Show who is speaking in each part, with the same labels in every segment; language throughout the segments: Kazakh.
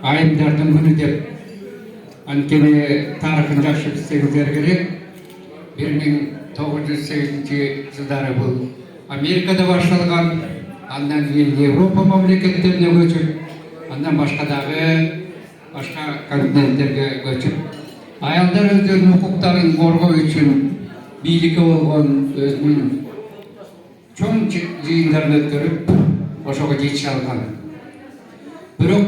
Speaker 1: айымдардын күнү деп анткени тарыхын жакшы билсеңиздер керек. 1908 жылдары бул Америкада башталган, андан кийин Европа мамлекеттерине көчүп, андан башка дагы башка континенттерге көчүп, аялдар өздөрүнүн укуктарын коргоо үчүн бийликке болгон өзүнүн чоң жыйындарын өткөрүп, ошого жетише алган. Бирок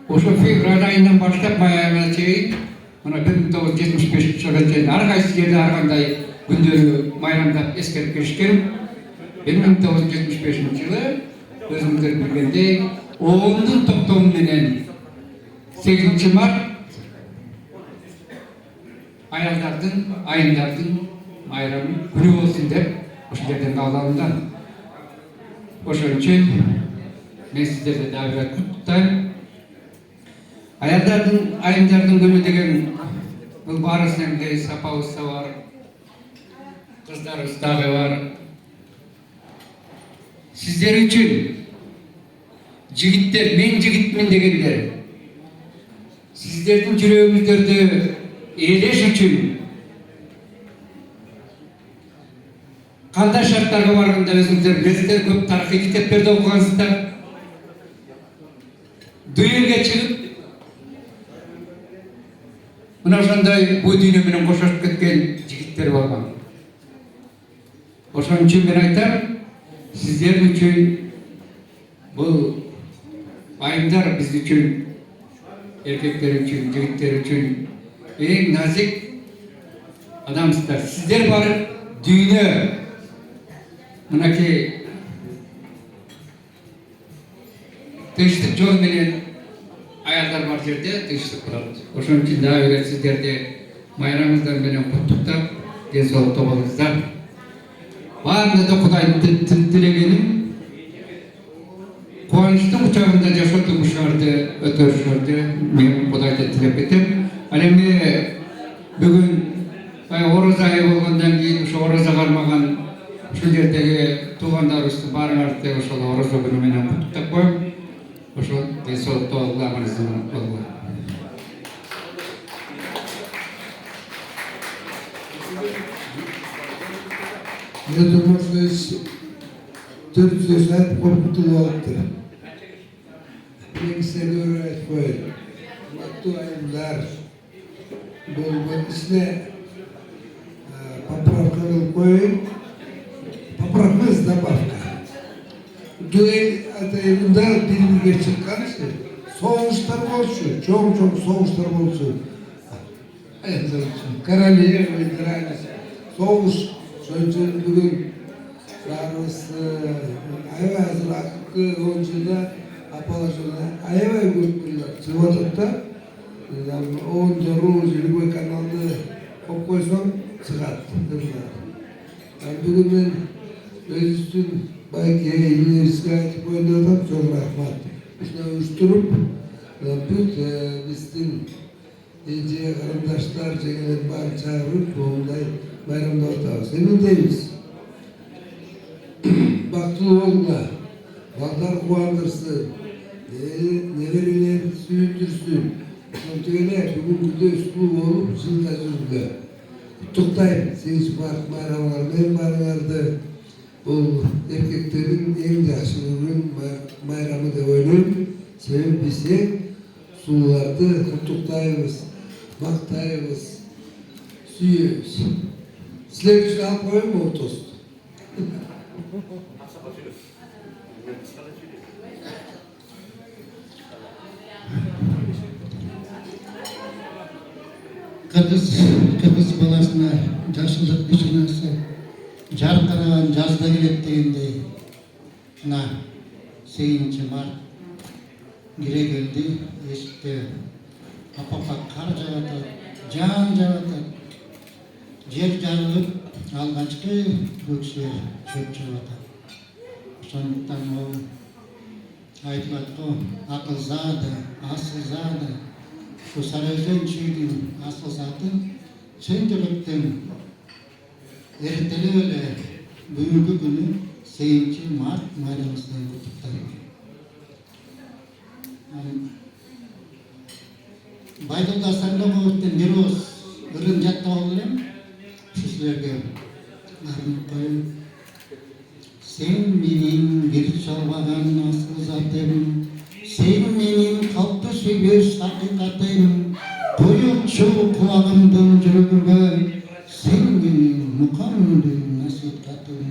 Speaker 1: ошо февраль айынан баштап май айына чейин, мына 1975 жылга чейин ар кайсы жерде ар кандай күндөрү майрамдап эскерип келишкен. 1975 жылы өзүңүздөр билгендей, оондун токтому менен 8 март аялдардын, айымдардын майрамы күнү болсун деп ошол жерден кабыл алынган. Ошон үчүн мен сиздерди дагы бир куттуктайм. Аялдардын, айымдардын күнү деген бул баарысынан да сапабыз да бар, кыздарыбыз дагы бар. Сиздер үчүн жигиттер, мен жигитмин дегендер, сиздердин жүрөгүңүздөрдү ээлеш үчүн кандай шарттарга барганда өзүңүздөр билесиздер, көп тарыхый китептерди окугансыздар. Дуэлге чыгып, мына ошондой бул дүйнө менен коштошуп кеткен жигиттер болгон. Ошон үчүн мен айтам, сиздер үчүн бул айымдар биз үчүн, эркектер үчүн, жигиттер үчүн эң назик адамсыздар. Сиздер барып дүйнө мынакей тынчтык жол менен аялдар бар жерде тынчтык кылат. Ошон үчүн дагы бир сиздерди майрамыңыздар менен куттуктап, ден соолукта болуңуздар. Баарына да Кудайдын тилегеним кубанычтын учагында жашоотуңушарды өтөрүшүңөрдү мен Кудайдан тилеп кетем. Ал эми бүгүн ораза айы болгондон кийин ошо ораза кармаган ушул жердеги туугандарыбызды баарыңарды ошол ораза күнү менен куттуктап коем. Ошол ден соолукта болгула, аман-эсен болгула.
Speaker 2: Мне можно 4 сөз айтып қорқытып алыпты. Мен сіздерге айтып қояйын. Құрметті айымдар, бұл ішіне поправка қылып қояйын. Поправка с добавка. Дуэль атайында билімге шыққан соғыштар болшы, чоң-чоң соғыштар болшы. Айымдар үшін королева, соғыш. Önce bugün sarısı, ayva hazır akı oncuda apalaşında ayva gruplar çıvatıkta, onca ruj, ilgili kanalda koysan çıkarttı. Bugün ben özüstün belki üniversite boyunca çok rahmat. İşte uyuşturup, bizim iyice arkadaşlar çekilen bar çağırıp onday bayramda otururuz. Emin değiliz. Baktılı olma, bağlar kuandırsın, neler sürdürsün. Sontuğuna bugün de üstü olup zılda zülde. Kutuktayım, 8 Mart bayramlarının bayramlarda bu erkeklerin en yaşlılığın bayramı da oynayıp sebep bize sularda kutuktayımız, baktayımız, suyuyoruz. Sizler için alıp koyun mu o tost?
Speaker 3: Kırgız balasına yaşlılık düşünürse жарқыраған жазда келеді дегендей мына 8 март кире келді, есікте апа-апа қар жауатады, жан жауатады, жер жарылып алғашқы көкшелер шөп жауатады. Сондықтан ол айтылады ғой, ақыл заты, асыл заты, бұл Сарыөзен шүйдің асыл заты шын ертелі өлі бүгінгі күні 8 март майрамымыздан құттықтаймын. Байдылда саңдама өткен Мирос ырын жаттап алып сіздерге арнап қояйын. Sen benim bir çalmadan nasıl zatım, sen benim kalktı söz hakikatim, koyukçu kulağımdın cürgübe, sen benim mukamdın nasihatım.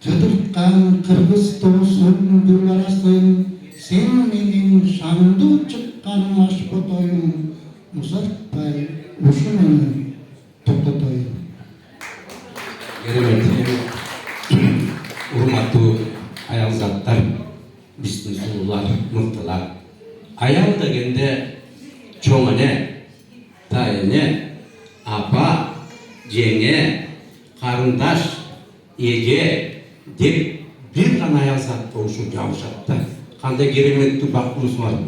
Speaker 3: Kıdırtkan kırgız tosun duvarasın, sen benim şandı çıkkan aşkotoyum, uzatpay uşunu toktatoyum.
Speaker 4: Урматтуу аял заттар, биздин сулуулар, мыктылар. Аял дегенде чоң эне, тайыне, апа, жеңе, карындаш, эже деп бир гана аял зат болушу жабышат да. Кандай кереметтүү бактылуусуңар.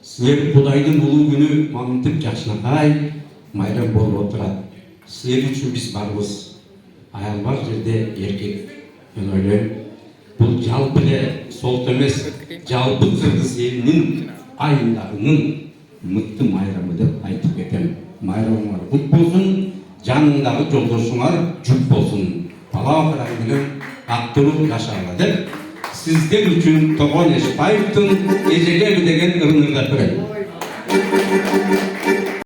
Speaker 4: Силер Кудайдын улуу күнү мамынтип жакшынакай майрам болуп отурат. Силер үчүн биз барбыз. Аял бар жерде эркек. Мен ойлойм, бул жалпы эле солт эмес, жалпы кыргыз элинин айымдарынын мыкты майрамы деп айтып кетем. Майрамыңар кут болсун, жаныңдагы жолдошуңар жүк болсун. Бала караң менен актылуу жашагыла деп сиздер үчүн Тогон Эшбаевдин эжеге деген ырын ырдап берем.